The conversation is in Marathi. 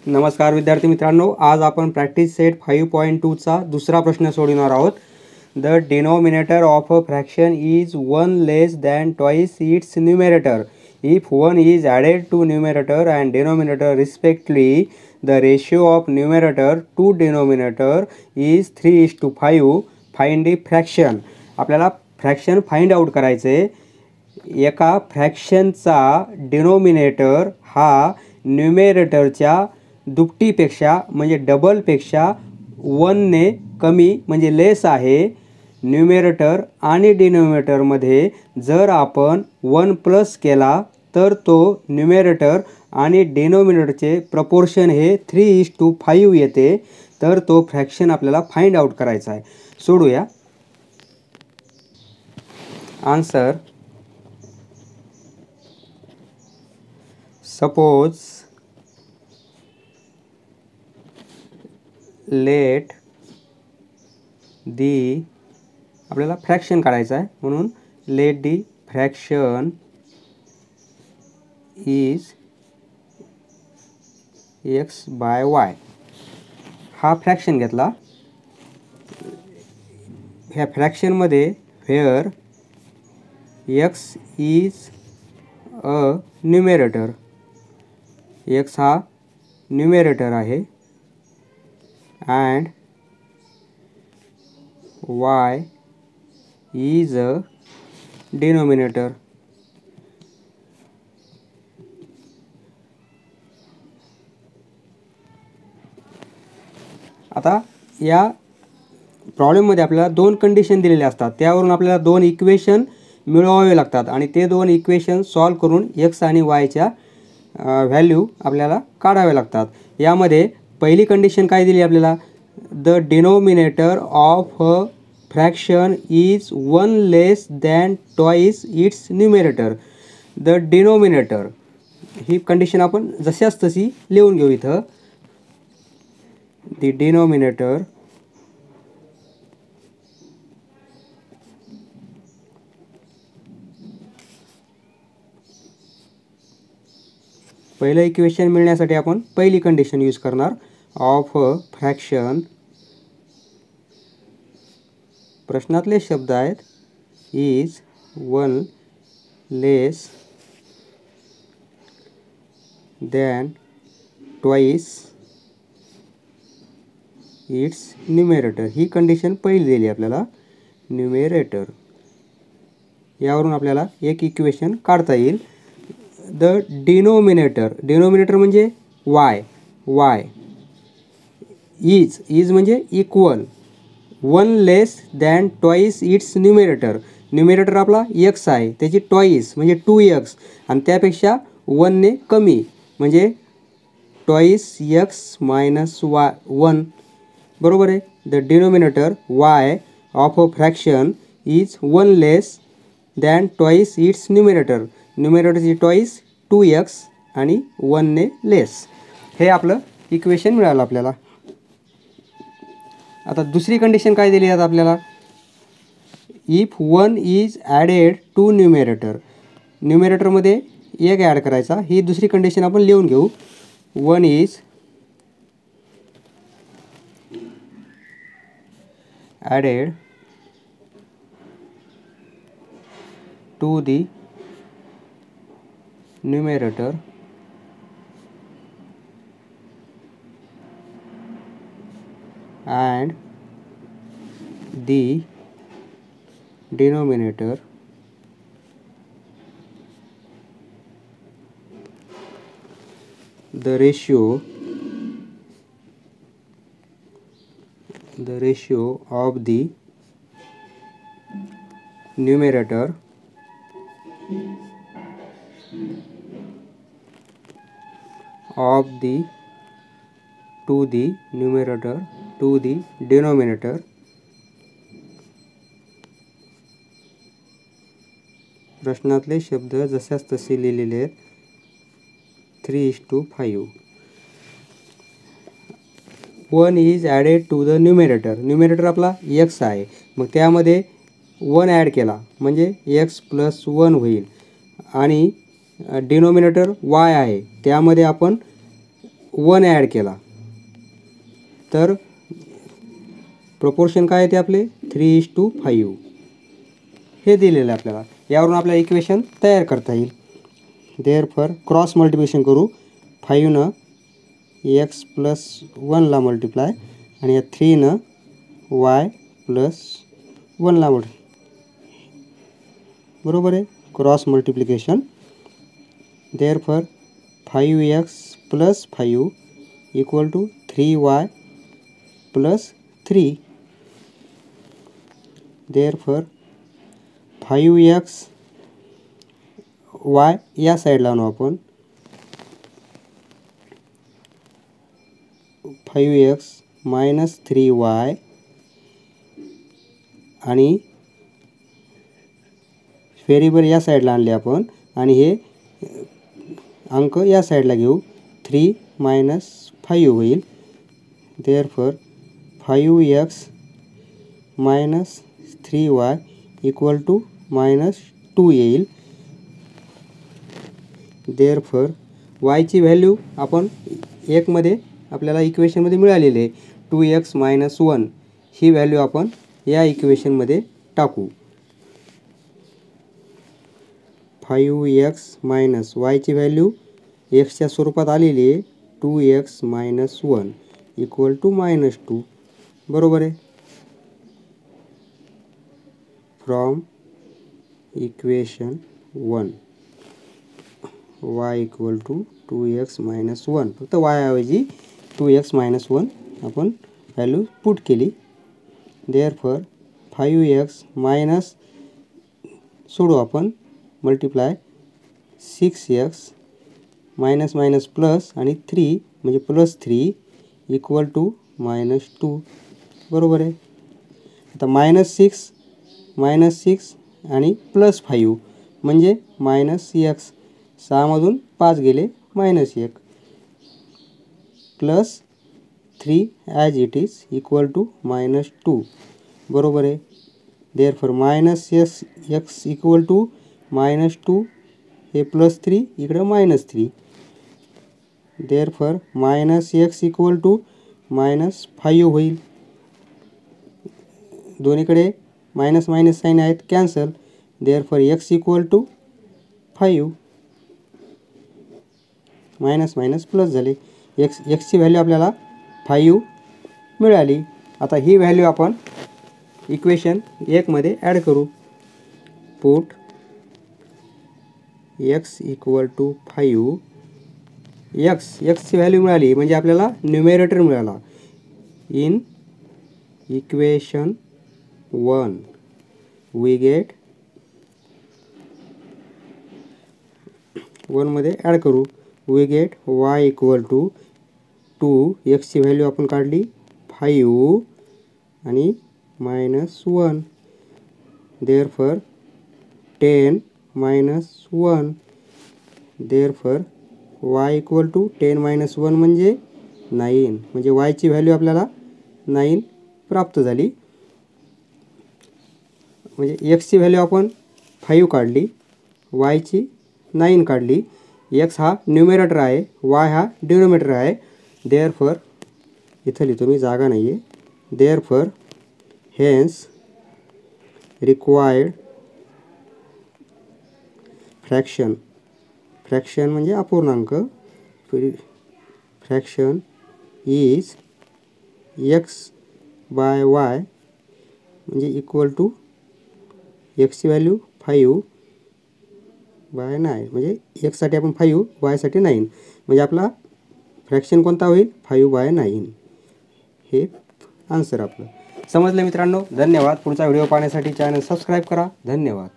नमस्कार विद्यार्थी मित्रांनो, आज आपण प्रॅक्टिस सेट 5.2 चा दुसरा प्रश्न सोडवणार आहोत. The denominator of a fraction is 1 less than twice its numerator. If 1 is added to numerator and denominator respectively, the ratio of numerator to denominator is 3:5. Find the fraction. आपल्याला फ्रॅक्शन फाइंड आउट करायचे. एका फ्रॅक्शनचा डिनोमिनेटर हा न्यूमरेटरच्या दुपटीपेक्षा म्हणजे डबलपेक्षा 1ने कमी म्हणजे लेस आहे. न्यूमरेटर आणि डिनोमिनेटरमध्ये जर आपण 1 प्लस केला तर तो न्यूमरेटर आणि डिनोमिनेटरचे प्रपोर्शन हे 3:5 येते. तर तो फ्रॅक्शन आपल्याला फाइंड आउट करायचा आहे. सोडूया. आन्सर. सपोज लेट दी, आपल्याला फ्रॅक्शन काढायचं आहे म्हणून let the fraction is x/y. हा फ्रॅक्शन घेतला. ह्या फ्रॅक्शनमध्ये where x is a numerator, x हा न्यूमरेटर आहे and y is a denominator. आता या प्रॉब्लेममध्ये आपल्याला दोन कंडिशन दिलेले असतात. त्यावरून आपल्याला दोन इक्वेशन मिळवावे लागतात आणि ते दोन इक्वेशन सॉल्व करून x आणि y च्या व्हॅल्यू आपल्याला काढावे लागतात. यामध्ये पहिली कंडिशन काय दिली आपल्याला? The denominator of a fraction is 1 less than twice its numerator. The denominator he condition आपण जशाच तशी लिहून घेऊ. इथं द डिनोमिनेटर पहिलं इक्वेशन मिळण्यासाठी आपण पहिली कंडिशन यूज करणार. ऑफ अ फ्रॅक्शन, प्रश्नातले शब्द आहेत, is 1 less than twice its numerator. He condition पहिली दिली आपल्याला, न्यूमरेटर. यावरून आपल्याला एक इक्वेशन काढता येईल. द डिनोमिनेटर, डिनोमिनेटर म्हणजे y, y इज म्हणजे equal 1 less than twice its numerator. Numerator आपला x आहे, त्याची ट्वाइस म्हणजे 2x आणि त्यापेक्षा 1ने कमी म्हणजे ट्वाइस x मायनस 1. बरोबर आहे. The denominator y of a fraction is 1 less than twice its numerator. न्यूमरेटरची ट्वाइस 2x आणि 1ने लेस. हे आपलं इक्वेशन मिळालं आपल्याला. आता दुसरी कंडिशन काय दिली आहे आपल्याला? If 1 is added to numerator. न्यूमरेटरमध्ये 1 ॲड करायचा. ही दुसरी कंडिशन आपण लिहून घेऊ. 1 is added to the numerator and the denominator the ratio of the numerator of the to the numerator to the denominator प्रश्नातले शब्द जशाच तसे लिहिलेले आहेत. 3:5. 1 is added to the numerator. Numerator आपला x आहे, मग त्यामध्ये 1 ॲड केला म्हणजे x + 1 होईल आणि डिनोमिनेटर y आहे, त्यामध्ये आपण 1 ॲड केला तर प्रपोर्शन काय येते आपले 3:5 हे दिलेलं आहे आपल्याला. यावरून आपल्याला इक्वेशन तयार करता येईल. देअरफॉर क्रॉस मल्टिप्लिकेशन करू. 5 x प्लस 1ला मल्टिप्लाय आणि या 3 y प्लस 1ला बरोबर आहे. Cross multiplication. Therefore 5x plus 5 equal to 3y plus 3. Therefore 5x y या साईडला आणू आपण. 5x मायनस 3y आणि व्हेरिएबल या साईडला आणले आपण आणि हे अंक या साईडला घेऊ. 3 मायनस 5 होईल. Therefore 5x minus 3y equal to -2 येईल. देअरफॉर yची व्हॅल्यू आपण 1 मध्ये आपल्याला इक्वेशनमध्ये मिळालेली आहे. 2x मायनस 1 ही व्हॅल्यू आपण या इक्वेशनमध्ये टाकू. 5x मायनस yची व्हॅल्यू xच्या स्वरूपात आलेली आहे. 2x मायनस 1 इक्वल टू -2 बरोबर आहे. From equation 1 y equal to 2x minus 1 फक्त y ऐवजी 2x मायनस 1 आपण व्हॅल्यू पुट केली. देअरफॉर 5x मायनस सोडू आपण multiply 6x minus minus plus आणि 3 म्हणजे प्लस 3 इक्वल टू -2 बरोबर आहे. आता -6 आणि प्लस 5 म्हणजे -x. 6 मधून 5 गेले -1 plus 3 as it is equal to -2 बरोबर आहे. देअरफॉर -x इक्वल टू -2 हे प्लस 3 इकडं -3. देअरफॉर -x इक्वल टू -5 होईल. दोन्हीकडे मायनस मायनस साईन आहेत cancel. Therefore x equal to 5 minus minus plus झाले. एक्सची व्हॅल्यू आपल्याला 5 मिळाली. आता ही व्हॅल्यू आपण इक्वेशन 1 मध्ये ॲड करू. पुट x इक्वल टू 5 एक्सची व्हॅल्यू मिळाली म्हणजे आपल्याला न्यूमेरेटर मिळाला. इन इक्वेशन 1 वी गेट 1 मध्ये ॲड करू. We get y equal to 2 एक्सची व्हॅल्यू आपण काढली 5 आणि -1. Therefore 10 minus 1. Therefore y equal to 10 minus 1 म्हणजे 9 म्हणजे yची व्हॅल्यू आपल्याला 9 प्राप्त झाली. म्हणजे एक्सची व्हॅल्यू आपण 5 काढली, yची 9 काढली. x हा न्यूमेरेटर आहे, y हा डिनोमिनेटर आहे. देअरफॉर इथं लिहितो मी, जागा नाही आहे. देअरफॉर हेन्स रिक्वायर्ड फ्रॅक्शन म्हणजे अपूर्णांक. Fraction is x by y म्हणजे इक्वल टू एक्सची व्हॅल्यू 5 बाय 9 म्हणजे एक्ससाठी आपण 5 वायसाठी 9 म्हणजे आपला फ्रॅक्शन कोणता होईल 5 बाय 9. हे आन्सर आपलं. समजलं मित्रांनो? धन्यवाद. पुढचा व्हिडिओ पाहण्यासाठी चॅनल सबस्क्राईब करा. धन्यवाद.